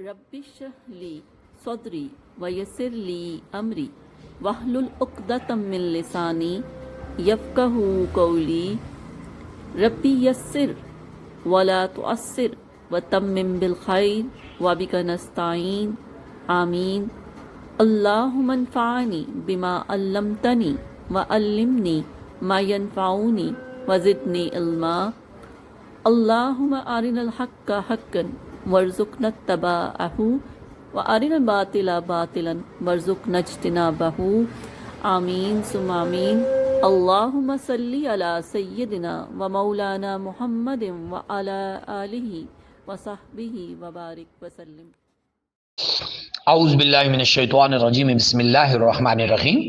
رب اشرح لی صدری ویسر لی امری واحلل عقدۃ من لسانی یفقہوا قولی ربی یسر ولا تعسر وتمم بالخیر وبک نستعین آمین اللہم انفعنی بما علمتنی وعلمنی ما ینفعنی وزدنی علما اللہم ارنا الحق حقا وارزقنا اتباعہ وارنا الباطل باطلا وارزقنا اجتنابہ آمین ثم آمین اللہم صلی علی سیدنا و مولانا محمد وعلی آلہ وصحبہ وبارک وسلم۔ اعوذ باللہ من الشیطان الرجیم بسم اللہ الرحمن الرحیم۔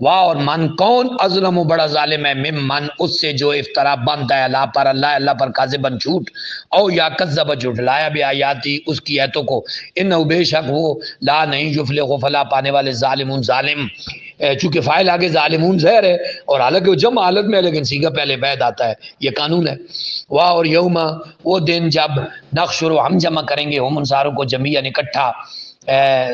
واہ اور من کون اظلم بڑا ظالم ہے ممن اس سے جو افترا باندھتا ہے اللہ پر کاذبن جھوٹ او یا کذب جھٹلایا بھی آیاتی اس کی ایتوں کو انہ بے شک وہ لا نہیں یفلح فلاح پانے والے ظالمون ظالم، چونکہ فاعل آگے ظالمون ظاہر ہے اور حالانکہ وہ جمع حالت میں ہے لیکن صیغہ پہلے بعد آتا ہے، یہ قانون ہے۔ واہ اور یوم وہ دن جب نحشر ہم جمع کریں گے ہم ان ساروں کو جمیعاً اکٹھا،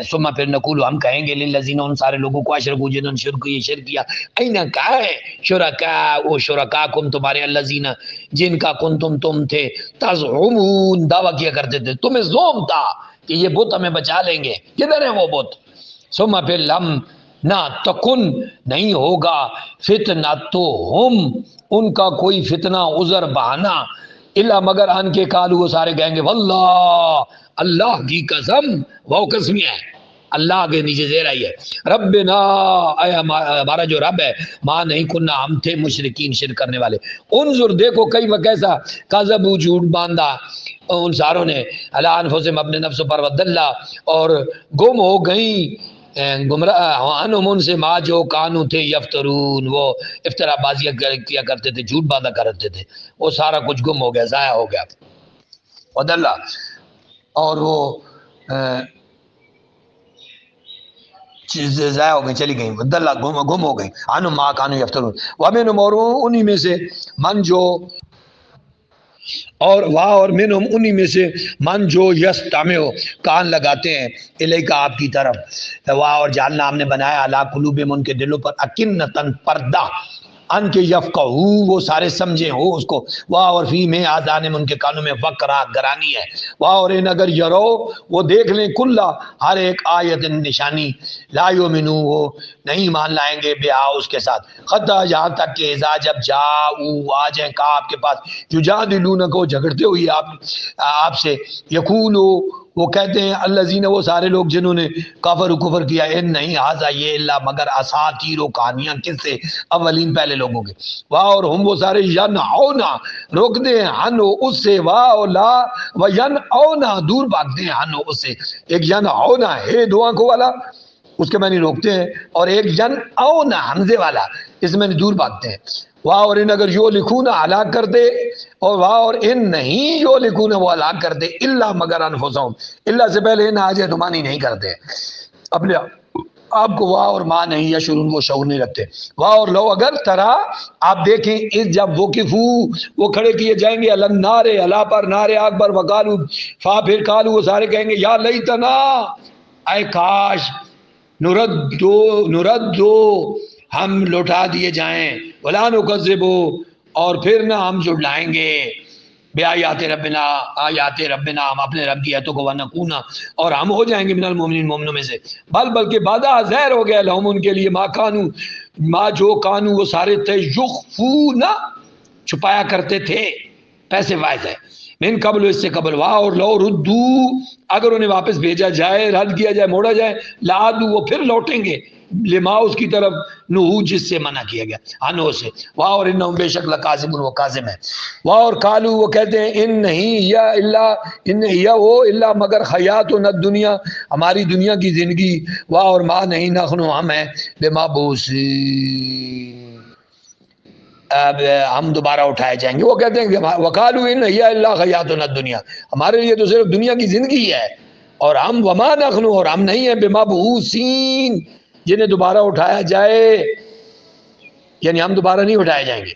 ثم پھر نقول ہم کہیں گے للذین ان سارے لوگوں کو اشرکوا جنہوں نے شرک کیا این کہا ہے شرکاء وہ شرکاکم تمہارے الذین جن کا کنتم تم تھے تزعمون دعویٰ کیا کرتے تھے، تمہیں زوم تھا کہ یہ بت ہمیں بچا لیں گے، کدھر ہے وہ بت؟ ثم پھر لم نہ تکن نہیں ہوگا فتنتہم ان کا کوئی فتنہ عذر بہانہ الا مگر ان کے قالوا وہ سارے کہیں گے واللہ اللہ کی قسم، وہ قسمیہ ہے اللہ کے نیچے زیر آئی ہے، ربنا اے ہمارا جو رب ہے ماں نہیں کننا ہم تھے مشرکین شرک کرنے والے۔ انظر دیکھو کئی وہ کیسا کذبوا جھوٹ باندھا ان ساروں نے علی انفسہم اپنے نفسوں پر ودلہ اور گم ہو گئیں گمراہ انہم ان سے ما جو کانو تھے یفترون وہ افطرا بازیاں کیا کرتے تھے، جھوٹ باندھا کرتے تھے، وہ سارا کچھ گم ہو گیا، ضائع ہو گیا ودلہ اور وہ چیزیں ضائع ہو گئی چلی گئیں ودلہ گم ہو گئی انہم ما کانو یفترون ومنہم اور انہی میں سے من جو اور واہ اور منہم انہی میں سے من جو یستمع کان لگاتے ہیں الیک آپ کی طرف، واہ اور جعلنا ہم نے بنایا علی قلوبہم ان کے دلوں پر اکنتاً پردہ ان کے یفقہو وہ سارے سمجھیں ہو اس کو، واہ اور فی میں آذانہم ان کے کانوں میں وقرا گرانی ہے، واہ اور ان اگر یرو وہ دیکھ لیں کلا ہر ایک آیت نشانی لا یؤمنو وہ نہیں مان لائیں گے بہا اس کے ساتھ، حتی یہاں تک کہ اذا جب جاؤ آ جائیں کہا آپ کے پاس یجادلون کو جھگڑتے ہوئے آپ سے یقولو وہ کہتے ہیں الذین وہ سارے لوگ جنہوں نے کفر کیا ان نہیں حاضا یہ اللہ مگر اساطیر و کہانیاں کس سے اولین پہلے لوگوں کے، واہ اور ہم وہ سارے ینعونا روکتے ہیں ہنو اس سے، واہ لا و ینعونا دور بھاگتے ہیں ہنو اس سے، ایک ینعونا ہے دو آنکھوں والا اس کے معنی روکتے ہیں اور ایک ینعونا حمزے والا اس میں دور بھاگتے ہیں، واہ اور ان اگر یو لکھونا ہلاک کر دے اور واہ اور ان نہیں یو لکھونا وہ ہلاک کر دے اللہ مگر انفسہم اللہ سے پہلے ان آج ادمانی نہیں کرتے اپنے آپ کو، واہ اور ماں نہیں یا شرون وہ شعور نہیں رکھتے، واہ اور لو اگر ترا آپ دیکھیں اس جب وقفو وہ کھڑے کیے جائیں گے النار اللہ پر نار آگ پر وقالو فا پھر قالو وہ سارے کہیں گے یا لیتنا اے کاش نردو ہم لوٹا دیے جائیں ولا نکذبو اور پھر نہ ہم جھٹلائیں گے بے آیات ربنا ہم اپنے رب کی آیتوں کو ونکونا اور ہم ہو جائیں گے من المؤمنین مومنوں میں سے، بلکہ بادہ ظاہر ہو گیا لہم ان کے لیے ما جو کانو وہ سارے تھے یخفونا چھپایا کرتے تھے، پیسے واحد ہے من قبل اس سے قبل، واہ اور لو ردو اگر انہیں واپس بھیجا جائے رد کیا جائے موڑا جائے لعادو وہ پھر لوٹیں گے لما اس کی طرف نہو جس سے منع کیا گیا انہوں سے، واہ اور انہم بے شک لکاذبون وہ کاذب ہے، واہ اور قالو وہ کہتے ہیں ان نہیں یا وہ الا مگر حیاتنا الدنیا ہماری دنیا کی زندگی، واہ اور ما نہیں نحنو ہم ہیں بمبعوثین اب ہم دوبارہ اٹھائے جائیں گے، وہ کہتے ہیں کہ وقالو ان ہی الا حیاتنا الدنیا ہمارے لیے تو صرف دنیا کی زندگی ہے اور ہم وما نحنو اور ہم نہیں ہیں بمبعوثین جنہیں دوبارہ اٹھایا جائے، یعنی ہم دوبارہ نہیں اٹھائے جائیں گے.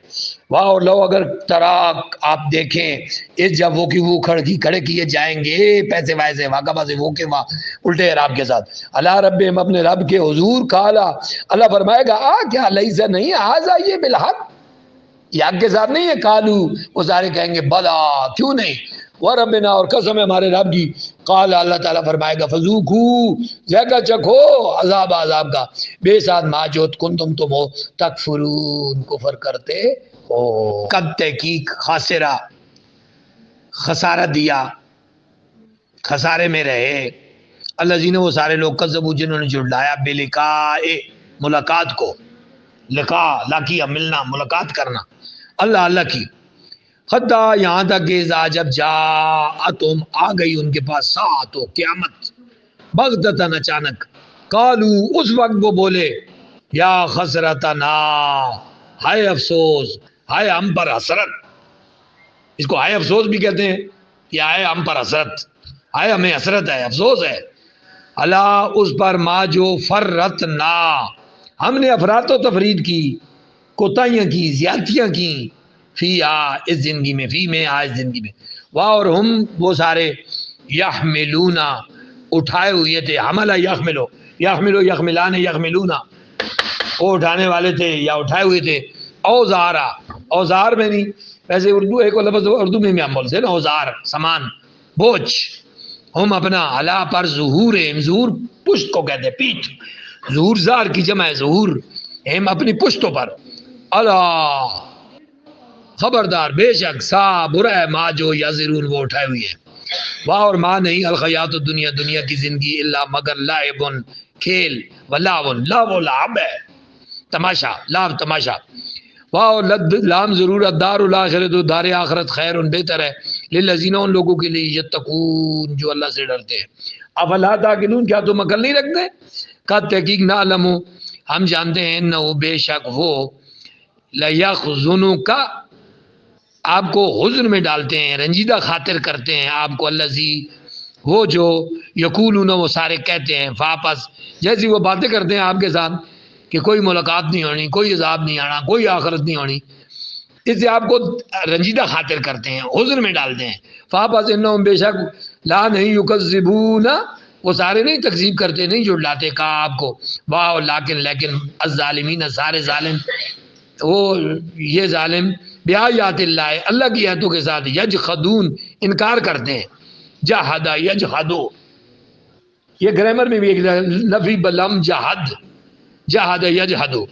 واہ اور لو اگر تراک آپ دیکھیں اس جب وہ کی وہ کھڑے کیے جائیں گے پیسے ویسے واقعہ سے وہ کے واہ الٹے اعراب کے ساتھ. اللہ رب ہم اپنے رب کے حضور کالا اللہ فرمائے گا کیا لیسا نہیں آج آئیے بالحق یہ حق کے ساتھ نہیں ہے. کالو وہ سارے کہیں گے بلا کیوں نہیں. وہ ربنا اور قسم ہے ہمارے رب کی. قال اللہ تعالیٰ فرمائے گا فذوقو ذائقہ چکھو عذاب کا بے ساتھ ما جو تم ہو تکفرون کفر کرتے ہو. قد تحقیق خاسرہ خسارہ دیا خسارے میں رہے الذین وہ سارے لوگ کذبوا جنہوں نے جھٹلایا بلقاء ملاقات کو. لقاء لاقیہ ملنا ملاقات کرنا اللہ کی. حتی یہاں تک کہ جب جاءتہم آ گئی ان کے پاس ساعت و قیامت بغتتاً اچانک. قالو اس وقت وہ بولے یا خسرتنا ہائے افسوس ہائے ہم پر حسرت. اس کو ہائے افسوس بھی کہتے ہیں یا ہائے ہم پر حسرت. ہائے ہمیں حسرت ہے افسوس ہے. اللہ اس پر ما جو فرتنا ہم نے افراط و تفرید کی کوتاہیاں کی زیادتیاں کی فی اس زندگی میں فی میں اس زندگی میں. واہ اور ہم وہ سارے یحملونا اٹھائے ہوئے تھے. حملہ یحملان یحملونا وہ اٹھانے والے تھے یا اٹھائے ہوئے تھے. اوزارا اوزار میں نہیں ویسے اردو ایک لفظ اردو میں ہم بولتے ہیں نا اوزار سامان بوجھ. ہم اپنا علا پر ظہور ظہور پشت کو کہتے ہیں پیٹھ. ظہور زار کی جمع ہے ظہور ہم اپنی پشتوں پر. اللہ خبردار بے شک سا برا ہے ما جو یزرون وہ اٹھائے ہوئی ہے. واہ اور ماں نہیں الخیات دنیا کی زندگی اللہ مگر لعبن کھیل ولاون لاو لعب ہے تماشا لاو تماشا. واہ لام ضرورت دار الاخرت دار آخرت خیر بہتر ہے للذین ان لوگوں کے لیے یتقون جو اللہ سے ڈرتے ہیں. افلا تعقلون کیا تم عقل نہیں رکھتے. قد تحقیق نعلم ہم جانتے ہیں انہ بے شک وہ لیحزنک آپ کو حزن میں ڈالتے ہیں رنجیدہ خاطر کرتے ہیں آپ کو. الذی وہ جو یقولون وہ سارے کہتے ہیں واپس جیسی وہ باتیں کرتے ہیں آپ کے ساتھ کہ کوئی ملاقات نہیں ہونی کوئی عذاب نہیں آنا کوئی آخرت نہیں ہونی اس سے آپ کو رنجیدہ خاطر کرتے ہیں حزن میں ڈالتے ہیں. واپس انہم بے شک لا نہیں یکذبون وہ سارے نہیں تکذیب کرتے نہیں جھٹلاتے کہا آپ کو. واہ لیکن الظالمین سارے ظالم وہ یہ ظالم بیایات اللہ اللہ کی آیتوں کے ساتھ یجحدون انکار کرتے ہیں. جہد یجحدو یہ گرامر میں بھی ایک نفی بلم جہد یجحدو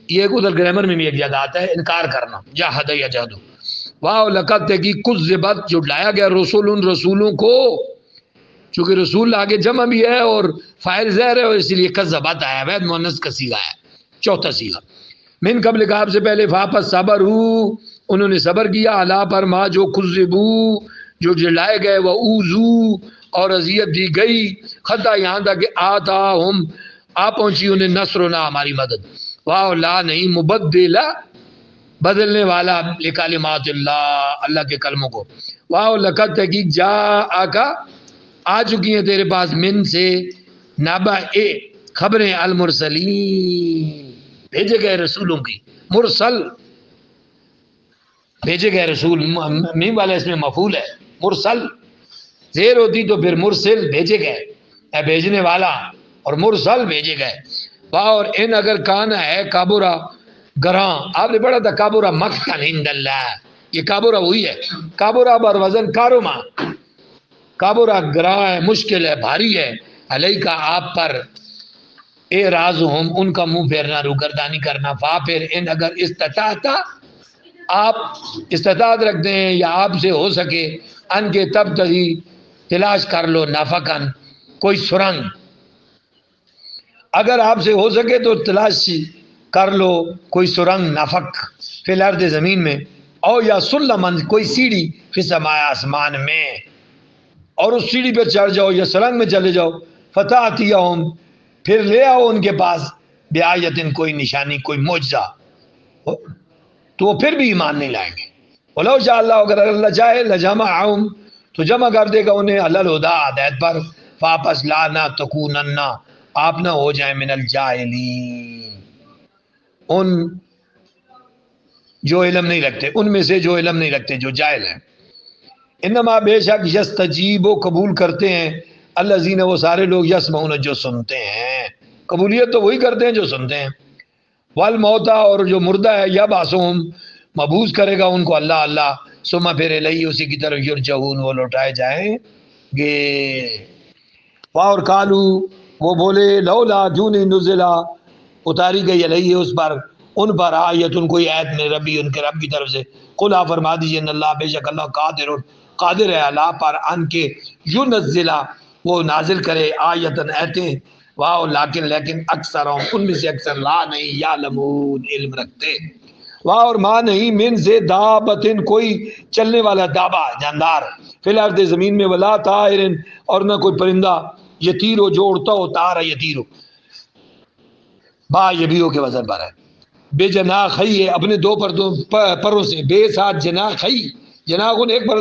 یہ ایک ادھر گرامر میں بھی ایک جگہ آتا ہے انکار کرنا جہد یجحدو. واہ لقد تحقیق کذبت جھٹلایا گیا رسولوں کو چونکہ رسول آگے جمع بھی ہے اور فاعل ظاہر ہے اور اسی لیے کذبت آیا ہے مؤنث کا صیغہ ہے چوتھا صیغہ. من قبل کا آپ سے پہلے واپس صبر انہوں نے صبر کیا اللہ پر ما جو کذبو جو جلائے گئے وہ اوزو اور اذیت دی گئی خطا یہاں تک کہ آتا ہم آ پہنچی انہیں نصرنا ہماری مدد. واہ لا نہیں مبدلا بدلنے والا لکلمات اللہ کے کلموں کو. واہ لقد تحقیق جا آکا آ چکی ہیں تیرے پاس من سے نبا خبریں المرسلین بھیجے گئے رسولوں کی. مرسل بھیجے گئے رسول میم والا اس میں مفعول ہے. مرسل زیر ہوتی تو پھر مرسل بھیجے گئے بھیجنے والا اور مرسل بھیجے گئے. اور ان اگر کان ہے کابورا گراں آپ نے پڑھا تھا کابورا مقتن عند اللہ یہ کابورا وہی ہے. کابورا بر وزن کاروما کابورا گراں ہے مشکل ہے بھاری ہے علیہ کا آپ پر اعراض ہم ان کا منہ پھیرنا روگردانی کرنا. فا پھر ان اگر استطاعت آپ استطاعت رکھتے ہیں یا آپ سے ہو سکے ان کے تب تھی تلاش کر لو نافقن کوئی سرنگ اگر آپ سے ہو سکے تو تلاش کر لو کوئی سرنگ نافق فی الارض زمین میں او یا سلمن کوئی سیڑھی فی السماء آسمان میں اور اس سیڑھی پہ چڑھ جاؤ یا سرنگ میں چلے جاؤ. فتاتیہم پھر لے آؤ ان کے پاس بیایتن کوئی نشانی کوئی معجزہ تو وہ پھر بھی ایمان نہیں لائیں گے. ولو شاء اللہ اگر اللہ چاہے لجمعہم تو جمع کر دے گا انہیں علی الہدی ہدایت پر. واپس لا نہ تکونن آپ نہ ہو جائیں من الجاہلین ان جو علم نہیں رکھتے، ان میں سے جو علم نہیں رکھتے، جو جاہل ہیں. انما بے شک یستجیب و قبول کرتے ہیں الذین وہ سارے لوگ یسمعون جو سنتے ہیں. قبولیت تو وہی کرتے ہیں جو سنتے ہیں. والموتا اور جو مردہ ہے یبعثہم مبعوث کرے گا ان کو اللہ ثم پھر الیہ اسی کی طرف یرجعون وہ لوٹائے جائیں گے. اور کالو وہ بولے لولا جون نزلا اتاری گئی علیہ اس پر ان پر آیت ان کوئی آیت میں ربی ان کے رب کی طرف سے. قل آپ فرما دیجیے ان اللہ بے شک اللہ قادر ہے اللہ پر ان کے ینزلا وہ نازل کرے آیتن ایتیں. واہ لیکن اکثر ان میں سے اکثر لا نہیں یعلمون علم رکھتے. واہ اور ماں نہیں من سے دابتن کوئی چلنے والا دابا جاندار فی الارض زمین میں ولا طائر اور نہ کوئی پرندہ یطیر ہو جو اڑتا ہو طار یطیر با یبیو کے وزن پر ہے. بے جناحی ہے اپنے دو پروں سے بے ساتھ جناحی جناحن ایک پر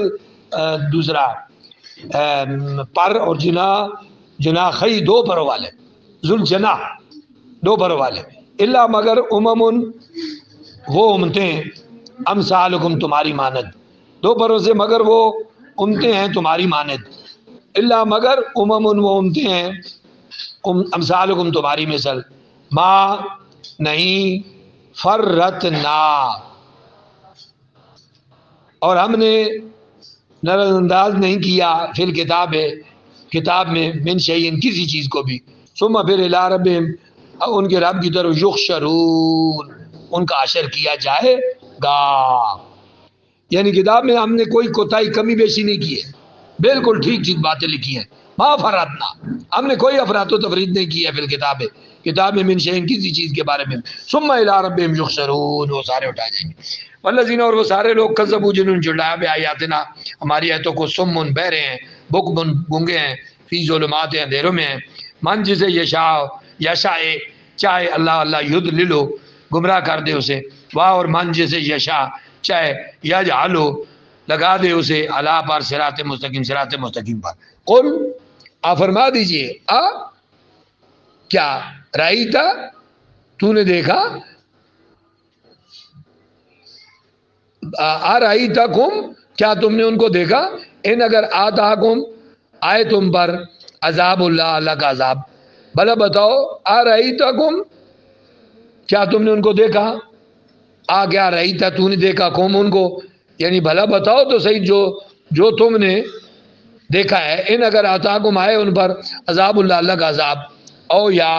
دوسرا پر اور جناحی دو پروں والے ذل جناح دو پروں والے. الا مگر وہ امتیں امثالکم تمہاری مانند دو پروں سے مگر وہ امتیں ہیں تمہاری مانند. الا مگر وہ امتیں ہیں امثالکم تمہاری مثل. ما نہیں فرتنا اور ہم نے نظر انداز نہیں کیا فی الکتاب کتاب میں من شیئن کسی چیز کو بھی. ثم پھر الی ربہم ان کے رب کی طرف یحشرون ان کا حشر کیا جائے گا. یعنی کتاب میں ہم نے کوئی کوتاہی کمی بیشی نہیں کی ہے، بالکل ٹھیک ٹھیک باتیں لکھی ہیں. ما فرتنا ہم نے کوئی افراط و تفرید نہیں کی ہے فی الکتاب کتاب میں من شیئن کسی چیز کے بارے میں. ثم الی ربہم یحشرون وہ سارے اٹھائے جائیں گے. والذین اور وہ سارے لوگ کذبوا جنہوں نے جھٹلایا بآیاتنا ہماری آیتوں کو سمن بہرے ہیں بکمن گونگے ہیں فی ظلمات اندھیروں میں ہیں. من جسے یشاء چاہے اللہ یضللو گمراہ کر دے اسے. واہ اور من جسے یشاء چاہے یجعلو لگا دے اسے اللہ پر صراط مستقیم پر. قل آپ فرما دیجئے کیا رأیتا تو نے دیکھا رأیتکم کیا تم نے ان کو دیکھا ان اگر آتاکم آئے تم پر عذاب اللہ کا عذاب. بھلا بتاؤ رأیتکم کیا تم نے ان کو دیکھا کیا رأیتا تو نے دیکھا قوم ان کو یعنی بھلا بتاؤ تو صحیح جو تم نے دیکھا ہے. ان اگر آتاکم آئے ان پر عذاب اللہ کا عذاب او یا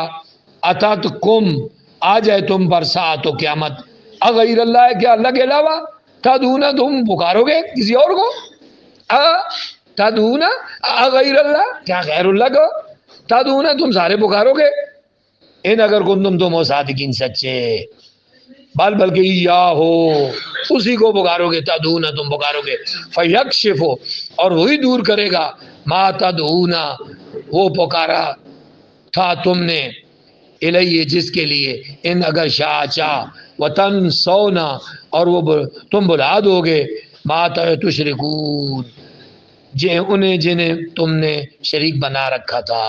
اتاتکم آ جائے تم پر ساعت و قیامت اغیر اللہ کیا اللہ کے علاوہ تدعون تم پکارو گے کسی اور کو تدعون اغیر اللہ کیا غیر اللہ کو تدعون تم سارے پکارو گے. ان اگر کنتم تم ہو صادقین سچے بلکہ یا ہو اسی کو پکارو گے تدعون تم پکارو گے فیکشف اور وہی دور کرے گا ما تدعون وہ پکارا تھا تم نے الیہ جس کے لیے ان اگر شاہ چاہ وطن سونا اور وہ تم بلا دو گے ما تشرکون انہیں جنہیں تم نے شریک بنا رکھا تھا.